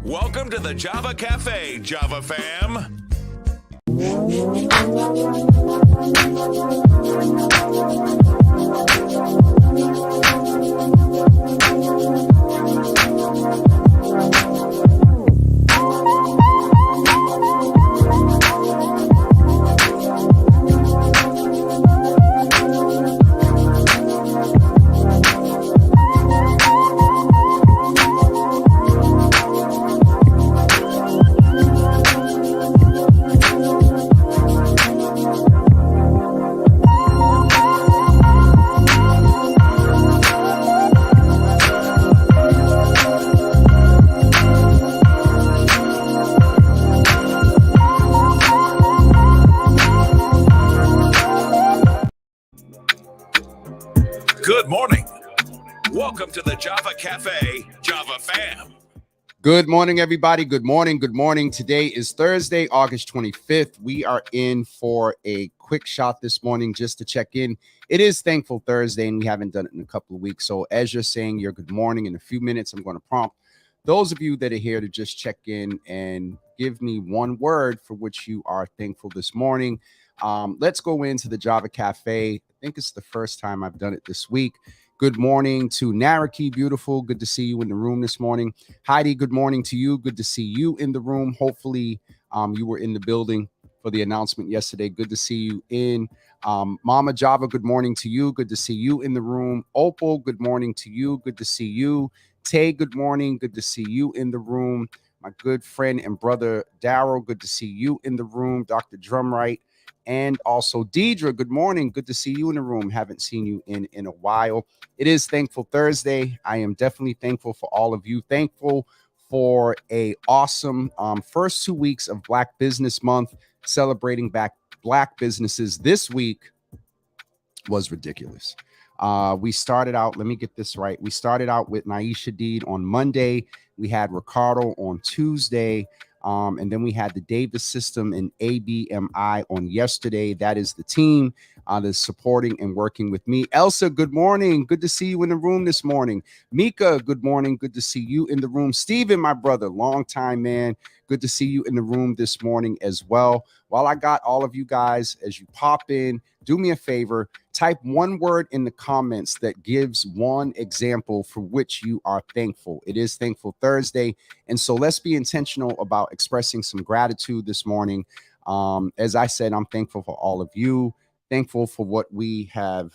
Welcome to the Java Cafe, Java fam. Good morning. Welcome to the Java Cafe, Java fam. Good morning, everybody. Good morning. Good morning. Today is Thursday, August 25th. We are in for a quick shot this morning just to check in. It is Thankful Thursday, and we haven't done it in a couple of weeks. So as you're saying your good morning in a few minutes, I'm going to prompt those of you that are here to just check in and give me one word for which you are thankful this morning. Let's go into the Java Cafe. I think it's the first time I've done it this week. Good morning to Naraki, beautiful. Good to see you in the room this morning. Heidi, good morning to you. Good to see you in the room. Hopefully, you were in the building for the announcement yesterday. Good to see you in. Mama Java, good morning to you. Good to see you in the room. Opal, good morning to you. Good to see you. Tay, good morning. Good to see you in the room. My good friend and brother Daryl, good to see you in the room. Dr. Drumright. And also Deidre, good morning. Good to see you in the room. Haven't seen you in a while. It is Thankful Thursday. I am definitely thankful for all of you. Thankful for a awesome first 2 weeks of Black Business Month, celebrating Black businesses. This week was ridiculous. We started out, let me get this right. We started out with Naisha Deed on Monday. We had Ricardo on Tuesday. And then we had the Davis System and ABMI on yesterday. That is the team that's supporting and working with me. Elsa, good morning. Good to see you in the room this morning. Mika, good morning. Good to see you in the room. Steven, my brother, long time, man. Good to see you in the room this morning as well. While I got all of you guys, as you pop in, do me a favor, type one word in the comments that gives one example for which you are thankful. It is Thankful Thursday, and so let's be intentional about expressing some gratitude this morning. As I said, I'm thankful for all of you, thankful for what we have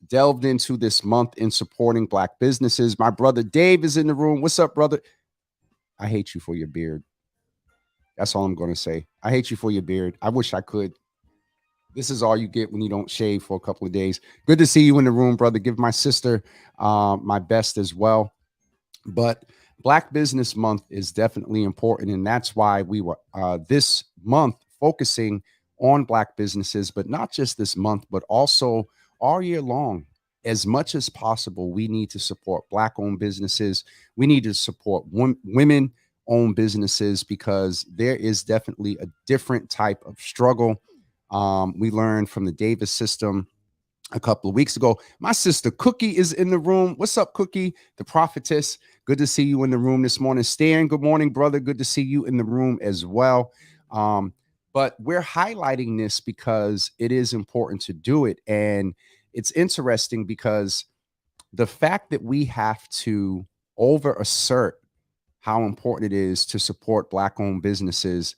delved into this month in supporting Black businesses. My brother Dave is in the room. What's up, brother? I hate you for your beard. That's all I'm going to say. I hate you for your beard. I wish I could. This is all you get when you don't shave for a couple of days. Good to see you in the room, brother. Give my sister my best as well. But Black Business Month is definitely important, and that's why we were this month focusing on Black businesses, but not just this month, but also all year long. As much as possible, we need to support Black-owned businesses. We need to support women-owned businesses, because there is definitely a different type of struggle. We learned from the Davis System a couple of weeks ago. My sister Cookie is in the room. What's up, Cookie? The prophetess. Good to see you in the room this morning. Stan, good morning, brother. Good to see you in the room as well. But we're highlighting this because it is important to do it. And it's interesting because the fact that we have to over assert how important it is to support Black-owned businesses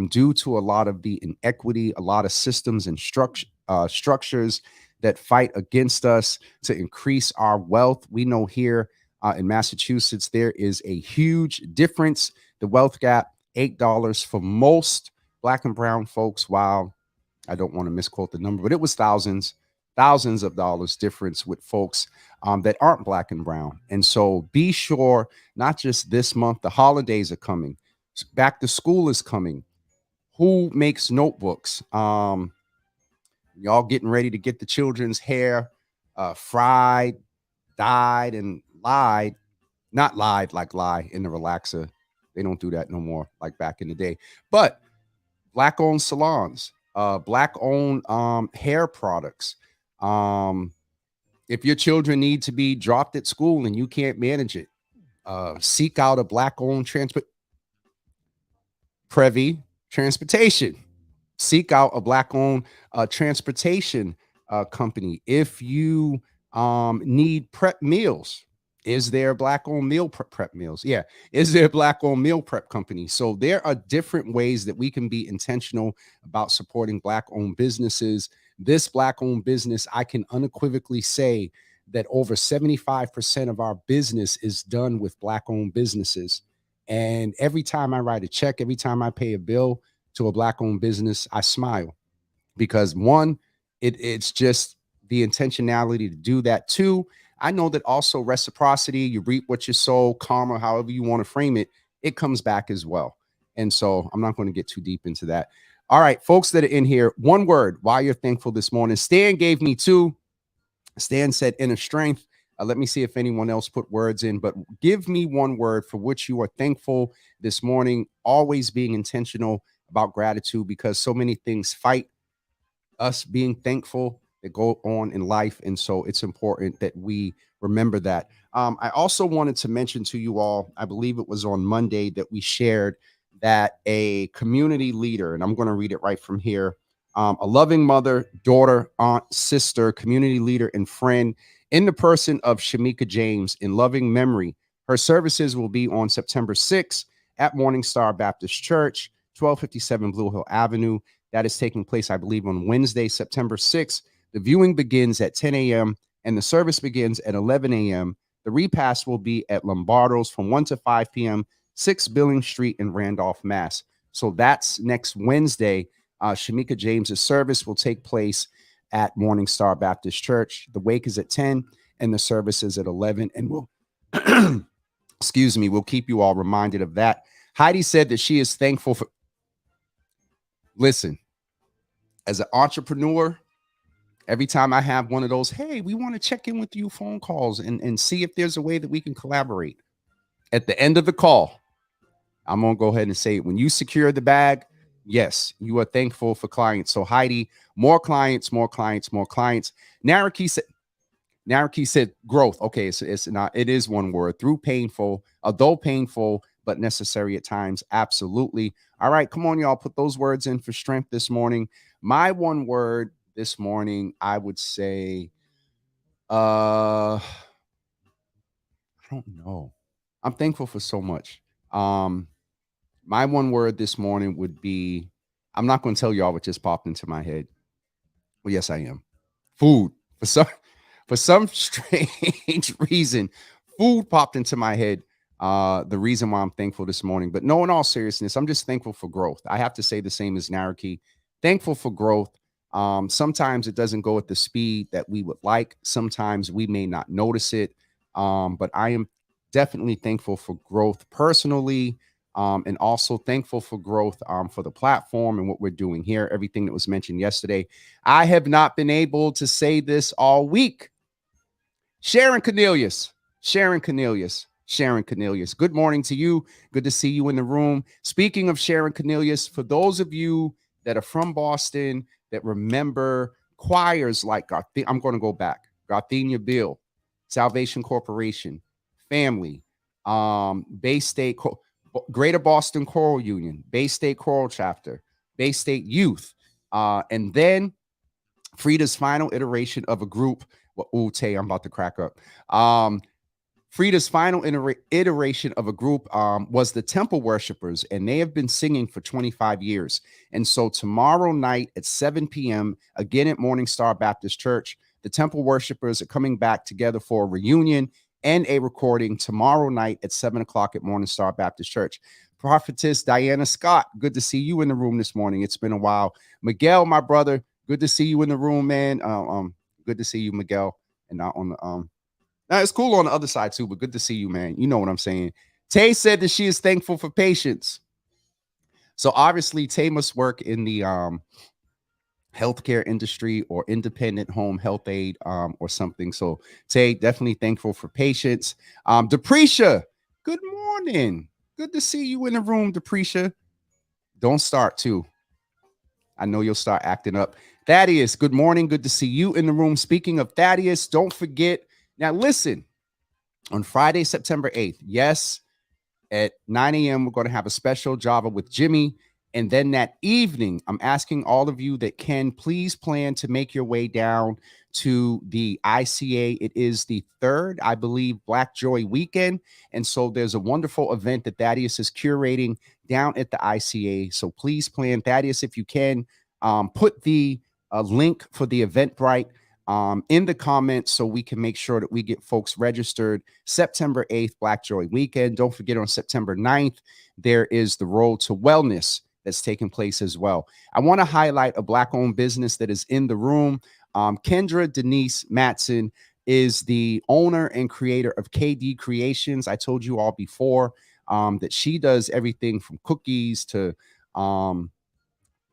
due to a lot of the inequity, a lot of systems and structures that fight against us to increase our wealth. We know here in Massachusetts, there is a huge difference. The wealth gap, $8 for most Black and brown folks. While I don't want to misquote the number, but it was thousands of dollars difference with folks that aren't Black and brown. And so be sure, not just this month, the holidays are coming. Back to school is coming. Who makes notebooks? Y'all getting ready to get the children's hair fried, dyed, and lied. Not lied like lie in the relaxer. They don't do that no more like back in the day. But Black-owned salons, Black-owned hair products. If your children need to be dropped at school and you can't manage it, seek out a black-owned transportation. Seek out a black-owned transportation company. If you need prep meals, is there black-owned meal prep meals? Yeah. Is there black-owned meal prep company? So there are different ways that we can be intentional about supporting black-owned businesses. This black-owned business, I can unequivocally say that over 75% of our business is done with black-owned businesses. And every time I write a check, every time I pay a bill to a black-owned business, I smile because one, it's just the intentionality to do that. Two, I know that also reciprocity, you reap what you sow, karma, however you want to frame it, it comes back as well. And so I'm not going to get too deep into that. All right, folks that are in here, one word why you're thankful this morning. Stan gave me two. Stan said inner strength. Let me see if anyone else put words in, but give me one word for which you are thankful this morning. Always being intentional about gratitude because so many things fight us being thankful that go on in life. And so it's important that we remember that. I also wanted to mention to you all, I believe it was on Monday that we shared that a community leader, and I'm going to read it right from here, a loving mother, daughter, aunt, sister, community leader, and friend in the person of Shamika James in loving memory. Her services will be on September 6th at Morning Star Baptist Church, 1257 Blue Hill Avenue. That is taking place, I believe, on Wednesday, September 6th. The viewing begins at 10 a.m. and the service begins at 11 a.m. The repast will be at Lombardo's from 1 to 5 p.m., 6 Billings Street in Randolph, Mass. So that's next Wednesday. Shamika James's service will take place at Morning Star Baptist Church. The wake is at 10 and the service is at 11. And we'll, excuse me, we'll keep you all reminded of that. Heidi said that she is thankful for, listen, as an entrepreneur, every time I have one of those, hey, we want to check in with you phone calls and see if there's a way that we can collaborate. At the end of the call, I'm going to go ahead and say it. When you secure the bag, yes, you are thankful for clients. So Heidi, more clients, more clients, more clients. Naraki said growth. Okay, so it's not, it is one word. Through painful, although painful, but necessary at times. Absolutely. All right, come on, y'all. Put those words in for strength this morning. My one word this morning, I would say, I don't know. I'm thankful for so much. My one word this morning would be, I'm not going to tell y'all what just popped into my head. Well, yes, I am. Food. For some strange reason, food popped into my head. The reason why I'm thankful this morning. But no, in all seriousness, I'm just thankful for growth. I have to say the same as Naraki. Thankful for growth. Sometimes it doesn't go at the speed that we would like. Sometimes we may not notice it. But I am definitely thankful for growth personally. And also thankful for growth for the platform and what we're doing here, everything that was mentioned yesterday. I have not been able to say this all week. Sharon Cornelius. Good morning to you. Good to see you in the room. Speaking of Sharon Cornelius, for those of you that are from Boston that remember choirs like, I'm going to go back, Garthenia Bill, Salvation Corporation, Family, Bay State, Greater Boston Choral Union, Bay State Choral Chapter, Bay State Youth, and then Frida's final iteration of a group. Well, Tay, I'm about to crack up. Frida's final iteration of a group was the Temple Worshipers, and they have been singing for 25 years. And so tomorrow night at 7 p.m., again at Morning Star Baptist Church, the Temple Worshipers are coming back together for a reunion and a recording tomorrow night at 7 o'clock at Morning Star Baptist Church. Prophetess Diana Scott, good to see you in the room this morning. It's been a while. Miguel, my brother, good to see you in the room, man. Good to see you, Miguel. And not on the now it's cool on the other side too, but good to see you, man. You know what I'm saying. Tay said that she is thankful for patience. So obviously Tay must work in the healthcare industry or independent home health aid or something. So Tay, definitely thankful for patience. Deprecia, good morning. Good to see you in the room, Deprecia. Don't start too. I know you'll start acting up. Thaddeus, good morning. Good to see you in the room. Speaking of Thaddeus, don't forget. Now listen, On Friday, September 8th, yes, at 9 a.m., we're going to have a special Java with Jimmy. And then that evening, I'm asking all of you that can please plan to make your way down to the ICA. It is the third, I believe, Black Joy weekend. And so there's a wonderful event that Thaddeus is curating down at the ICA. So please plan. Thaddeus, if you can, put the link for the Eventbrite in the comments so we can make sure that we get folks registered. September 8th, Black Joy weekend. Don't forget on September 9th, there is the Road to Wellness that's taking place as well. I want to highlight a Black-owned business that is in the room. Kendra Denise Matson is the owner and creator of KD Creations. I told you all before that she does everything from cookies to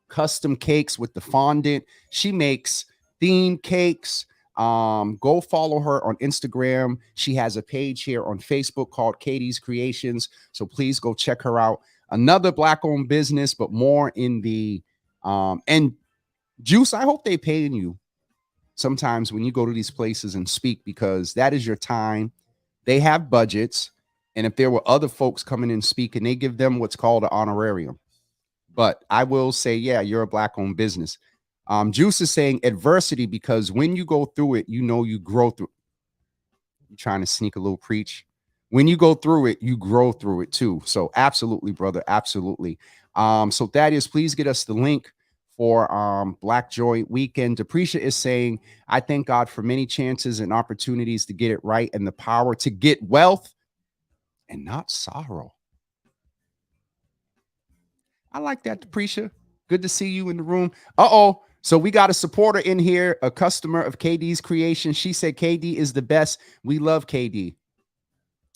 custom cakes with the fondant. She makes theme cakes. Go follow her on Instagram. She has a page here on Facebook called Katie's Creations. So please go check her out. Another Black-owned business, but more in the and Juice, I hope they paying you sometimes when you go to these places and speak, because that is your time. They have budgets. And if there were other folks coming in speaking, they give them what's called an honorarium. But I will say, yeah, you're a Black-owned business. Juice is saying adversity, because when you go through it, you know you grow through. You're trying to sneak a little preach. When you go through it, you grow through it too. So absolutely, brother, absolutely. So Thaddeus, please get us the link for Black Joy weekend. Deprecia is saying, I thank God for many chances and opportunities to get it right and the power to get wealth and not sorrow. I like that, Deprecia. Good to see you in the room. Uh-oh. So we got a supporter in here, a customer of KD's Creation. She said KD is the best. We love KD.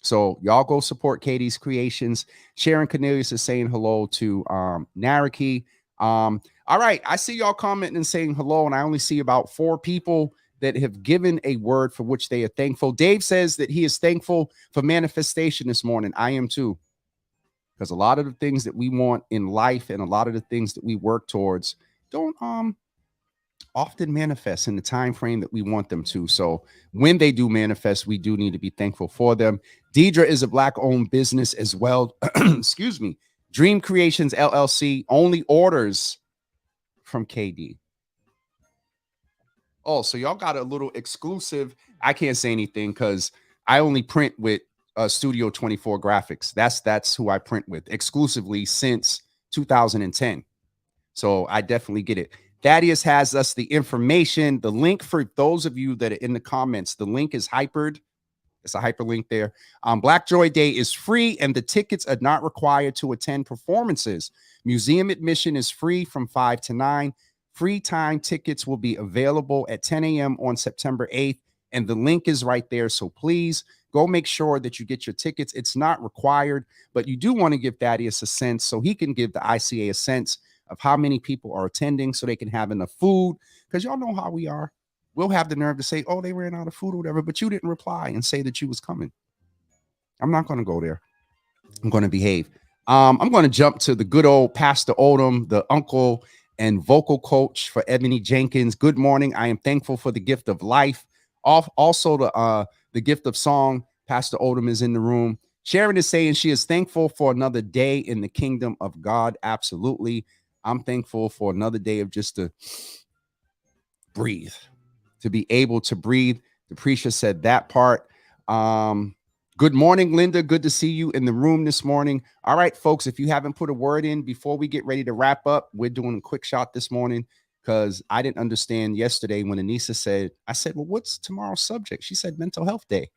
So y'all go support KD's Creations. Sharon Cornelius is saying hello to Naraki. All right. I see y'all commenting and saying hello, and I only see about 4 people that have given a word for which they are thankful. Dave says that he is thankful for manifestation this morning. I am too. Because a lot of the things that we want in life and a lot of the things that we work towards don't often manifest in the time frame that we want them to. So when they do manifest, we do need to be thankful for them. Deidre is a Black-owned business as well. Excuse me. Dream Creations LLC only orders from KD. Oh, so y'all got a little exclusive. I can't say anything because I only print with Studio 24 Graphics. That's who I print with exclusively since 2010. So I definitely get it. Thaddeus has us the information, the link for those of you that are in the comments. The link is hypered. It's a hyperlink there. Black Joy Day is free, and the tickets are not required to attend performances. Museum admission is free from 5 to 9. Free time tickets will be available at 10 a.m. on September 8th, and the link is right there. So please go make sure that you get your tickets. It's not required, but you do want to give Thaddeus a sense so he can give the ICA a sense of how many people are attending so they can have enough food, because y'all know how we are. We'll have the nerve to say, oh, they ran out of food or whatever, but you didn't reply and say that you was coming. I'm not going to go there. I'm going to behave. I'm going to jump to the good old Pastor Odom, the uncle and vocal coach for Ebony Jenkins. Good morning. I am thankful for the gift of life. Also, the gift of song. Pastor Odom is in the room. Sharon is saying she is thankful for another day in the kingdom of God. Absolutely. I'm thankful for another day of just to breathe, to be able to breathe. Deprecia said that part. Good morning, Linda. Good to see you in the room this morning. All right, folks, if you haven't put a word in before we get ready to wrap up, we're doing a quick shot this morning because I didn't understand yesterday when Anissa said, I said, well, what's tomorrow's subject? She said mental health day.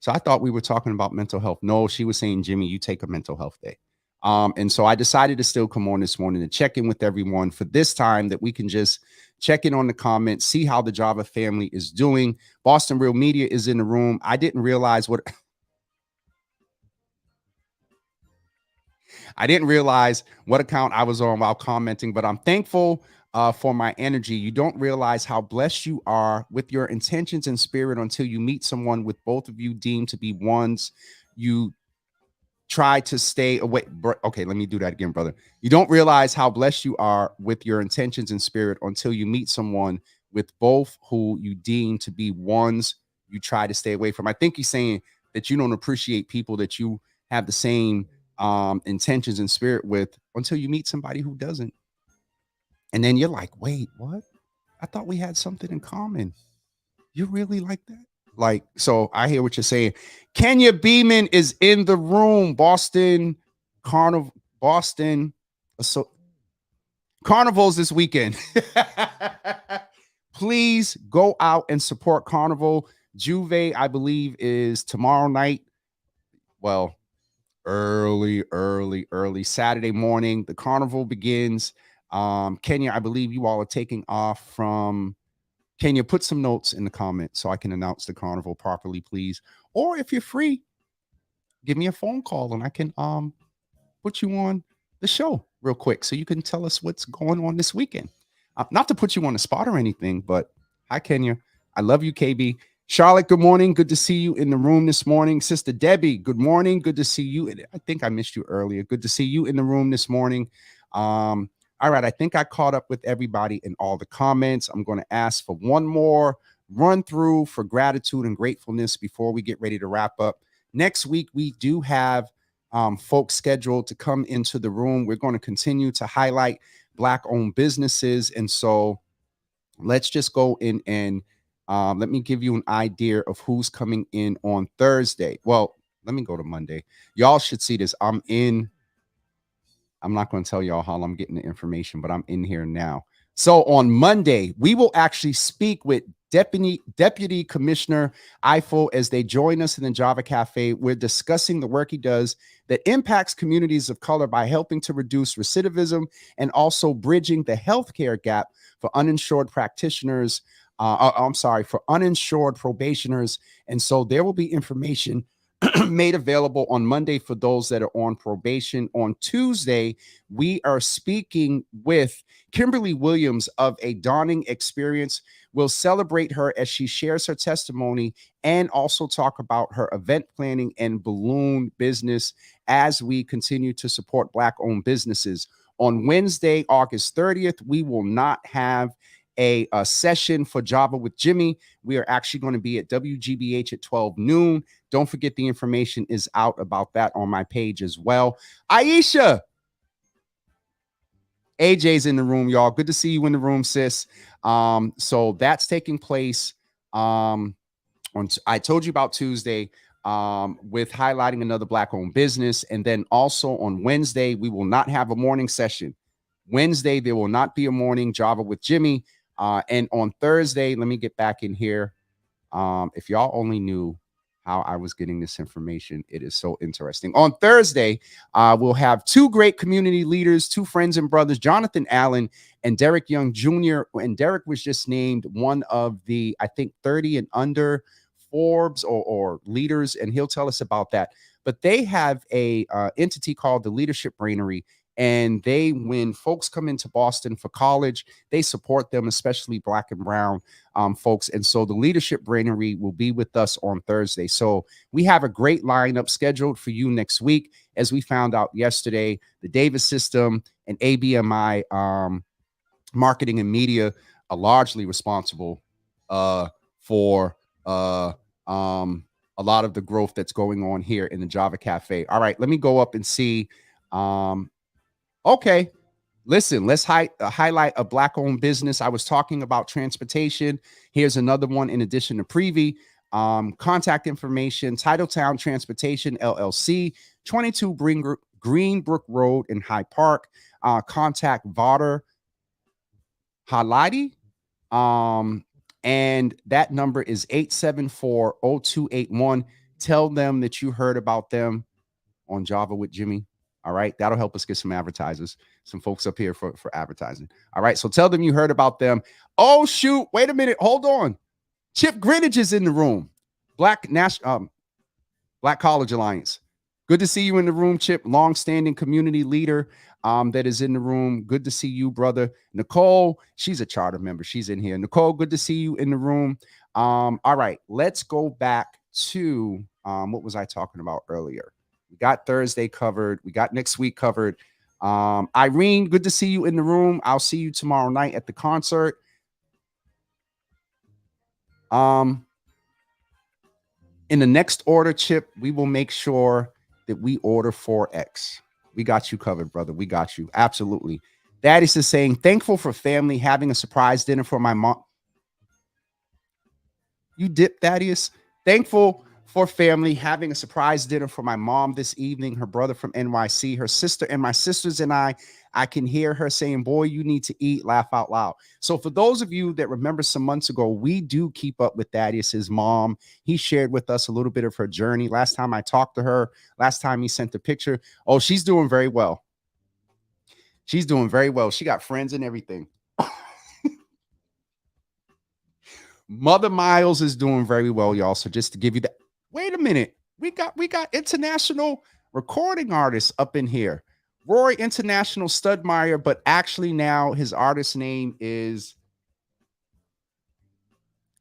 So I thought we were talking about mental health. No, she was saying, Jimmy, you take a mental health day. And so I decided to still come on this morning to check in with everyone for this time that we can just check in on the comments, see how the Java family is doing. Boston Real Media is in the room. I didn't realize what account I was on while commenting, but I'm thankful for my energy. You don't realize how blessed you are with your intentions and spirit until you meet someone with both of you deemed to be ones. You try to stay away. Okay, let me do that again, brother. You don't realize how blessed you are with your intentions and spirit until you meet someone with both who you deem to be ones you try to stay away from. I think he's saying that you don't appreciate people that you have the same intentions and spirit with until you meet somebody who doesn't. And then you're like, wait, what? I thought we had something in common. You really like that? Like, so I hear what you're saying. Kenya Beeman is in the room. Boston Carnival, Boston. So Carnival's this weekend. Please go out and support Carnival. Juve, I believe, is tomorrow night. Well, early Saturday morning. The Carnival begins. Kenya, I believe you all are taking off from. Can you put some notes in the comments so I can announce the Carnival properly, please? Or if you're free, give me a phone call and I can put you on the show real quick so you can tell us what's going on this weekend. Not to put you on the spot or anything, but hi, Kenya. I love you, KB. Charlotte, good morning. Good to see you in the room this morning. Sister Debbie, good morning. Good to see you. I think I missed you earlier. Good to see you in the room this morning. All right, I think I caught up with everybody in all the comments. I'm going to ask for one more run through for gratitude and gratefulness before we get ready to wrap up. Next week, we do have folks scheduled to come into the room. We're going to continue to highlight Black-owned businesses. And so let's just go in and let me give you an idea of who's coming in on Thursday. Well, let me go to Monday. Y'all should see this. I'm not going to tell y'all how I'm getting the information, but I'm in here now. So on Monday, we will actually speak with Deputy Commissioner Eiffel as they join us in the Java Cafe. We're discussing the work he does that impacts communities of color by helping to reduce recidivism and also bridging the healthcare gap for uninsured practitioners. For uninsured probationers. And so there will be information made available on Monday for those that are on probation. On Tuesday, we are speaking with Kimberly Williams of A Dawning Experience. We'll celebrate her as she shares her testimony and also talk about her event planning and balloon business as we continue to support Black-owned businesses. On Wednesday, August 30th, we will not have a session for Java with Jimmy. We are actually going to be at WGBH at 12 noon. Don't forget the information is out about that on my page as well. Aisha, AJ's in the room, y'all. Good to see you in the room, sis. So that's taking place. I told you about Tuesday with highlighting another Black-owned business. And then also on Wednesday, we will not have a morning session. Wednesday, there will not be a morning Java with Jimmy. And on Thursday, let me get back in here. If y'all only knew how I was getting this information, it is so interesting. On Thursday, we'll have two great community leaders, two friends and brothers, Jonathan Allen and Derek Young Jr. And Derek was just named one of the, I think, 30 and under Forbes or leaders, and he'll tell us about that. But they have a entity called the Leadership Brainery. And when folks come into Boston for college, they support them, especially Black and brown folks. And so the Leadership Brainery will be with us on Thursday. So we have a great lineup scheduled for you next week. As we found out yesterday, the Davis System and ABMI Marketing and Media are largely responsible for a lot of the growth that's going on here in the Java Cafe. All right, let me go up and see. Okay, listen, let's highlight a Black-owned business. I was talking about transportation. Here's another one in addition to Privy. Contact information, Titletown Transportation, LLC, 22 Greenbrook Road in Hyde Park. Contact Vardar Haladi. And that number is 874-0281. Tell them that you heard about them on Java with Jimmy. All right. That'll help us get some advertisers, some folks up here for advertising. All right. So tell them you heard about them. Oh, shoot. Wait a minute. Hold on. Chip Greenidge is in the room. Black College Alliance. Good to see you in the room, Chip. Longstanding community leader that is in the room. Good to see you, brother. Nicole, she's a charter member. She's in here. Nicole, good to see you in the room. All right. Let's go back to what was I talking about earlier? We got Thursday covered. We got next week covered. Irene, good to see you in the room. I'll see you tomorrow night at the concert. In the next order, Chip, we will make sure that we order 4X. We got you covered, brother. We got you. Absolutely. Thaddeus is saying, thankful for family, having a surprise dinner for my mom. You dip, Thaddeus. Thankful for family, having a surprise dinner for my mom this evening, her brother from NYC, her sister, and my sisters and I can hear her saying, boy, you need to eat, laugh out loud. So for those of you that remember some months ago, we do keep up with Thaddeus's mom. He shared with us a little bit of her journey. Last time I talked to her, last time he sent a picture. Oh, she's doing very well. She's doing very well. She got friends and everything. Mother Miles is doing very well, y'all. So just to give you that, wait a minute. We got international recording artists up in here. Roy International Studmeyer, but actually now his artist name is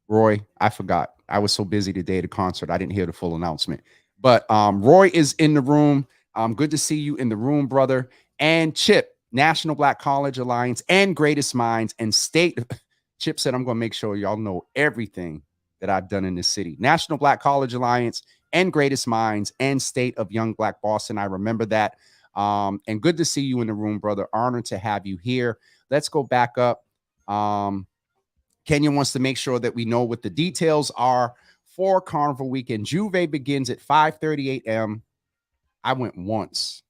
Roy. I forgot. I was so busy today at the concert. I didn't hear the full announcement. But Roy is in the room. Good to see you in the room, brother. And Chip, National Black College Alliance and Greatest Minds and State. Chip said, I'm going to make sure y'all know everything that I've done in this city. National Black College Alliance and Greatest Minds and State of Young Black Boston. I remember that. And good to see you in the room, brother. Honored to have you here. Let's go back up. Kenya wants to make sure that we know what the details are for Carnival Weekend. Juve begins at 5:30 a.m. I went once.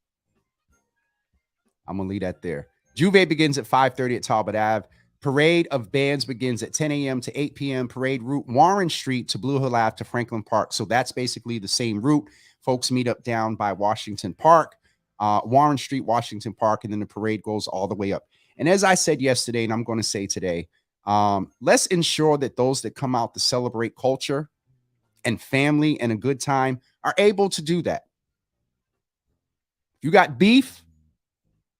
I'm going to leave that there. Juve begins at 5:30 at Talbot Ave. Parade of Bands begins at 10 a.m. to 8 p.m. Parade route Warren Street to Blue Hill Ave to Franklin Park. So that's basically the same route. Folks meet up down by Washington Park, Warren Street, Washington Park, and then the parade goes all the way up. And as I said yesterday, and I'm going to say today, let's ensure that those that come out to celebrate culture and family and a good time are able to do that. If you got beef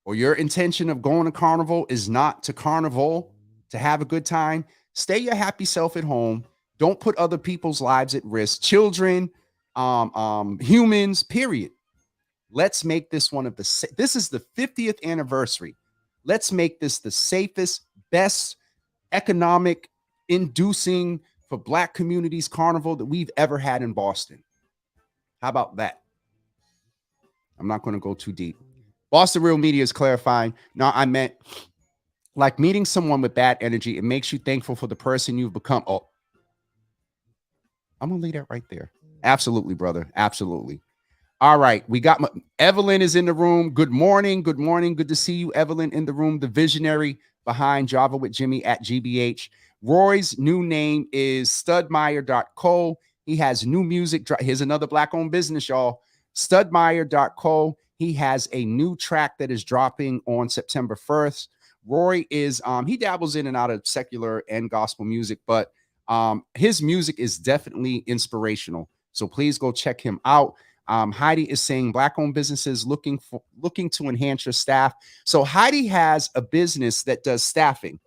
or your intention of going to Carnival is not to Carnival to have a good time, stay your happy self at home. Don't put other people's lives at risk. Children, humans, period. Let's make this one of the, this is the 50th anniversary. Let's make this the safest, best economic inducing for Black communities carnival that we've ever had in Boston. How about that? I'm not going to go too deep. Boston Real Media is clarifying. No, I meant like meeting someone with bad energy. It makes you thankful for the person you've become. Oh, I'm going to leave that right there. Absolutely, brother. Absolutely. All right. We got Evelyn is in the room. Good morning. Good morning. Good to see you, Evelyn, in the room. The visionary behind Java with Jimmy at GBH. Roy's new name is studmeyer.co. He has new music. Here's another Black-owned business, y'all. Studmeyer.co. He has a new track that is dropping on September 1st. Roy is, he dabbles in and out of secular and gospel music, but his music is definitely inspirational. So please go check him out. Heidi is saying Black-owned businesses looking to enhance your staff. So Heidi has a business that does staffing.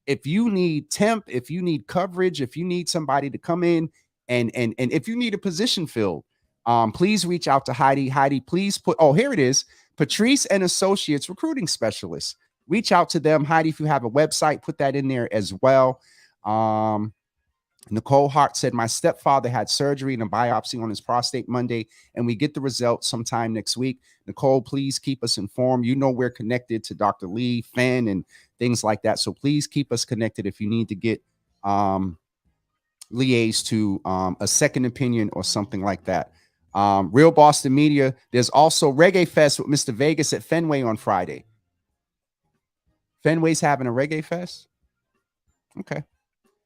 If you need temp, if you need coverage, if you need somebody to come in and if you need a position filled, please reach out to Heidi. Heidi, please put, oh, here it is. Patrice and Associates Recruiting Specialists. Reach out to them. Heidi, if you have a website, put that in there as well. Nicole Hart said, my stepfather had surgery and a biopsy on his prostate Monday, and we get the results sometime next week. Nicole, please keep us informed. You know we're connected to Dr. Lee, Fenn, and things like that. So please keep us connected if you need to get liaise to a second opinion or something like that. Real Boston Media. There's also Reggae Fest with Mr. Vegas at Fenway on Friday. Fenway's having a Reggae Fest? Okay.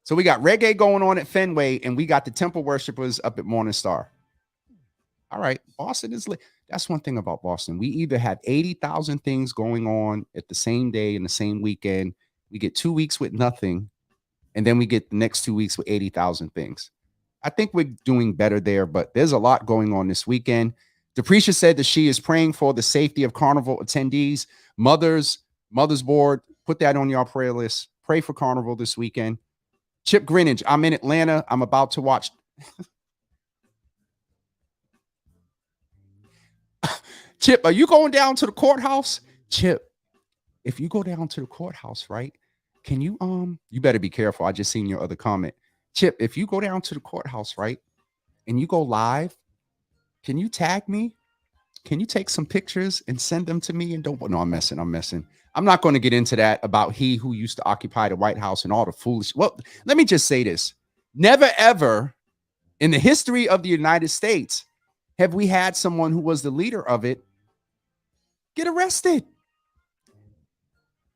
So we got reggae going on at Fenway, and we got the temple worshipers up at Morningstar. All right. Boston is lit. That's one thing about Boston. We either have 80,000 things going on at the same day in the same weekend. We get 2 weeks with nothing, and then we get the next 2 weeks with 80,000 things. I think we're doing better there, but there's a lot going on this weekend. Deprecia said that she is praying for the safety of Carnival attendees. Mother's Board, put that on your prayer list. Pray for Carnival this weekend. Chip Greenwich, I'm in Atlanta. I'm about to watch. Chip, are you going down to the courthouse? Chip, if you go down to the courthouse, right? Can you, you better be careful. I just seen your other comment. Chip, if you go down to the courthouse, right? and you go live, can you tag me? Can you take some pictures and send them to me? And don't, no, I'm messing. I'm not going to get into that about he who used to occupy the White House and all the foolish. Well, let me just say this. Never, ever in the history of the United States have we had someone who was the leader of it get arrested.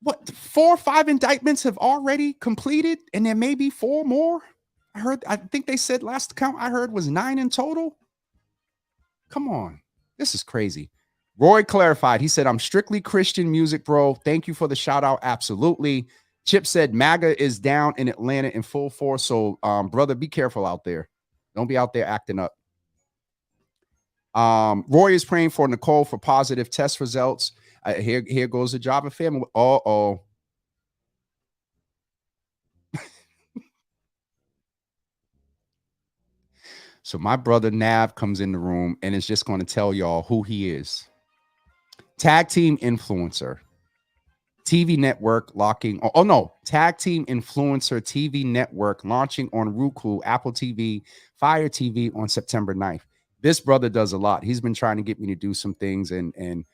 What, 4 or 5 indictments have already completed, and there may be 4 more. I think they said last count I heard was 9 in total. Come on. This is crazy. Roy clarified. He said, I'm strictly Christian music, bro. Thank you for the shout out. Absolutely. Chip said MAGA is down in Atlanta in full force. So, brother, be careful out there. Don't be out there acting up. Roy is praying for Nicole for positive test results. Here goes the Java family. Uh-oh. So my brother Nav comes in the room and is just going to tell y'all who he is. Tag team influencer. TV network locking. Oh, no. Tag team influencer TV network launching on Roku, Apple TV, Fire TV on September 9th. This brother does a lot. He's been trying to get me to do some things, and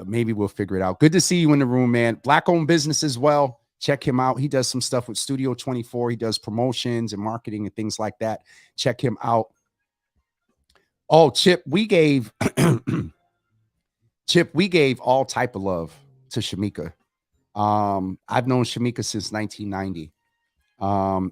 maybe we'll figure it out. Good to see you in the room, man. Black-owned business as well. Check him out. He does some stuff with Studio 24. He does promotions and marketing and things like that. Check him out. Oh, Chip, we gave all type of love to Shamika. I've known Shamika since 1990.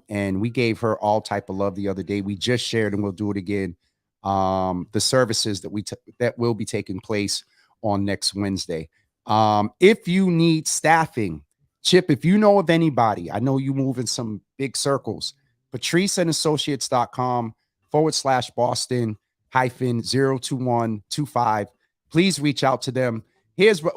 And we gave her all type of love the other day. We just shared, and we'll do it again. The services that will be taking place on next Wednesday. If you need staffing, Chip, if you know of anybody, I know you move in some big circles, patriceandassociates.com/Boston-02125. Please reach out to them.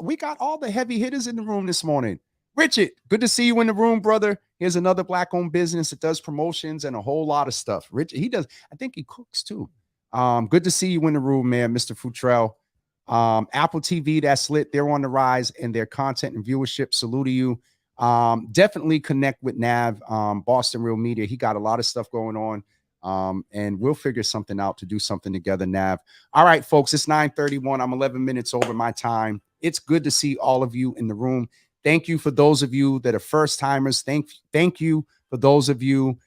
We got all the heavy hitters in the room this morning. Richard, good to see you in the room, brother. Here's another Black-owned business that does promotions and a whole lot of stuff. Richard, I think he cooks too. Good to see you in the room, man, Mr. Futrell. Apple TV, that's lit. They're on the rise in their content and viewership. Salute to you. Definitely connect with Nav, Boston Real Media. He got a lot of stuff going on. And we'll figure something out to do something together, Nav. All right, folks, it's 9:31. I'm 11 minutes over my time. It's good to see all of you in the room. Thank you for those of you that are first timers. Thank you for those of you.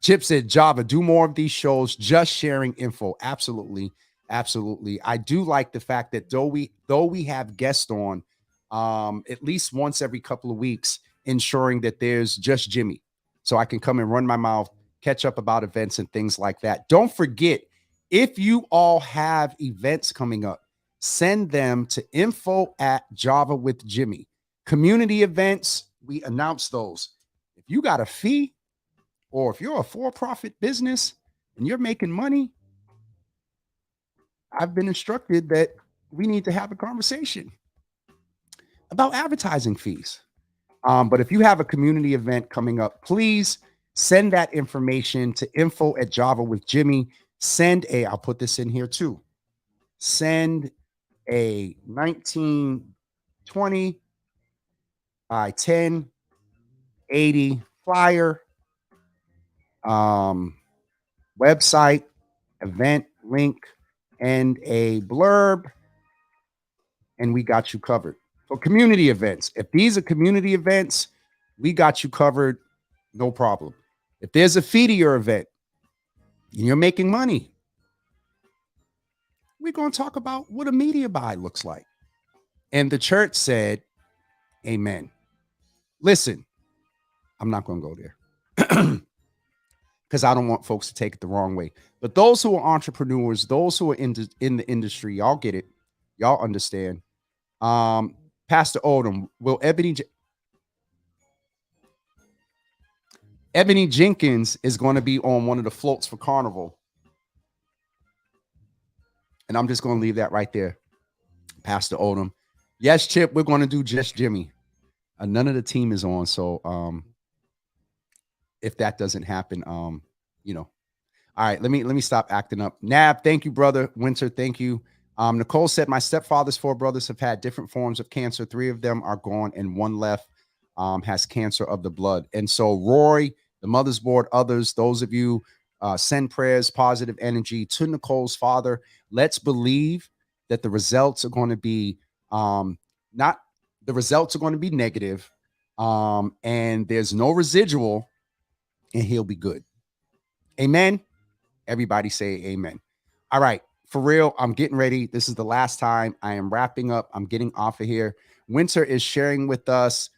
Chip said, Java, do more of these shows, just sharing info. Absolutely. Absolutely. I do like the fact that though we have guests on at least once every couple of weeks, ensuring that there's just Jimmy. So I can come and run my mouth, catch up about events and things like that. Don't forget, if you all have events coming up, send them to info@Java with Jimmy. Community events, we announce those. If you got a fee, or if you're a for-profit business and you're making money, I've been instructed that we need to have a conversation about advertising fees. But if you have a community event coming up, please send that information to info@Java with Jimmy. I'll put this in here too. Send a 1920 by 1080 flyer, website, event link, and a blurb, and we got you covered. For community events, if these are community events, we got you covered, no problem. If there's a fee to your event and you're making money, we're going to talk about what a media buy looks like. And the church said, amen. Listen, I'm not going to go there because I don't want folks to take it the wrong way. But those who are entrepreneurs, those who are in the industry, y'all get it. Y'all understand. Pastor Odom, will Ebony Jenkins is going to be on one of the floats for Carnival. And I'm just going to leave that right there. Pastor Odom. Yes, Chip, we're going to do just Jimmy. None of the team is on. So if that doesn't happen, all right, let me stop acting up. Nab, thank you, brother. Winter, thank you. Nicole said, my stepfather's 4 brothers have had different forms of cancer. 3 of them are gone and 1 left has cancer of the blood. And so Roy, the Mother's Board, others, those of you, send prayers, positive energy to Nicole's father. Let's believe that the results are going to be not the results are going to be negative, and there's no residual, and he'll be good. Amen. Everybody say amen. All right. For real, I'm getting ready. This is the last time. I am wrapping up. I'm getting off of here. Winter is sharing with us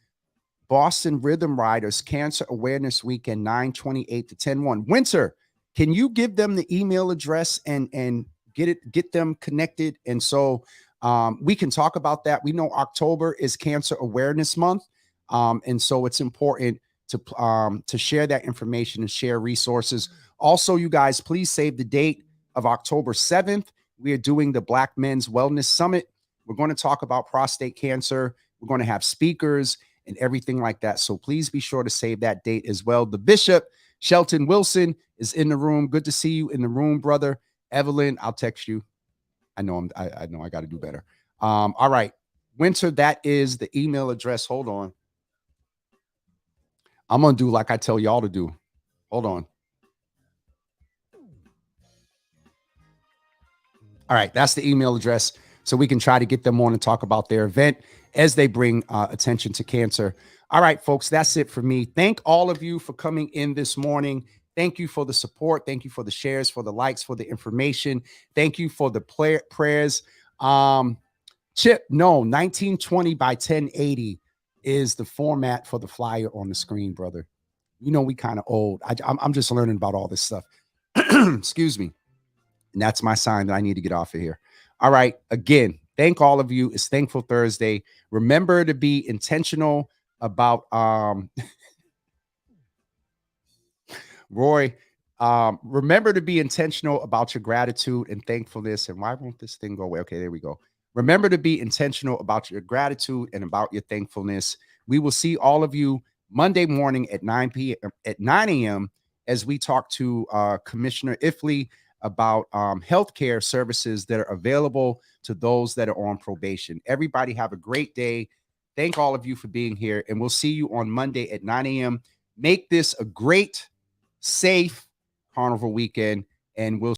Boston Rhythm Riders Cancer Awareness Weekend 9/28 to 10/1. Winter, can you give them the email address and get them connected? And so we can talk about that. We know October is Cancer Awareness Month. And so it's important to share that information and share resources. Also, you guys, please save the date of October 7th. We are doing the Black Men's Wellness Summit. We're going to talk about prostate cancer. We're going to have speakers and everything like that. So please be sure to save that date as well. The Bishop, Shelton Wilson, is in the room. Good to see you in the room, brother. Evelyn, I'll text you. I know I know I got to do better. All right. Winter, that is the email address. Hold on. I'm going to do like I tell y'all to do. Hold on. All right. That's the email address. So we can try to get them on and talk about their event as they bring attention to cancer. All right, folks, that's it for me. Thank all of you for coming in this morning. Thank you for the support. Thank you for the shares, for the likes, for the information. Thank you for the prayers. Chip, no, 1920 by 1080 is the format for the flyer on the screen, brother. You know, we kind of old. I'm just learning about all this stuff. Excuse me. And that's my sign that I need to get off of here. All right. Again, thank all of you. It's Thankful Thursday. Remember to be intentional about Roy. Remember to be intentional about your gratitude and thankfulness. And why won't this thing go away? Okay, there we go. Remember to be intentional about your gratitude and about your thankfulness. We will see all of you Monday morning at 9 a.m. as we talk to Commissioner Ifley about healthcare services that are available to those that are on probation. Everybody have a great day. Thank all of you for being here, and we'll see you on Monday at 9 a.m. Make this a great, safe Carnival weekend, and we'll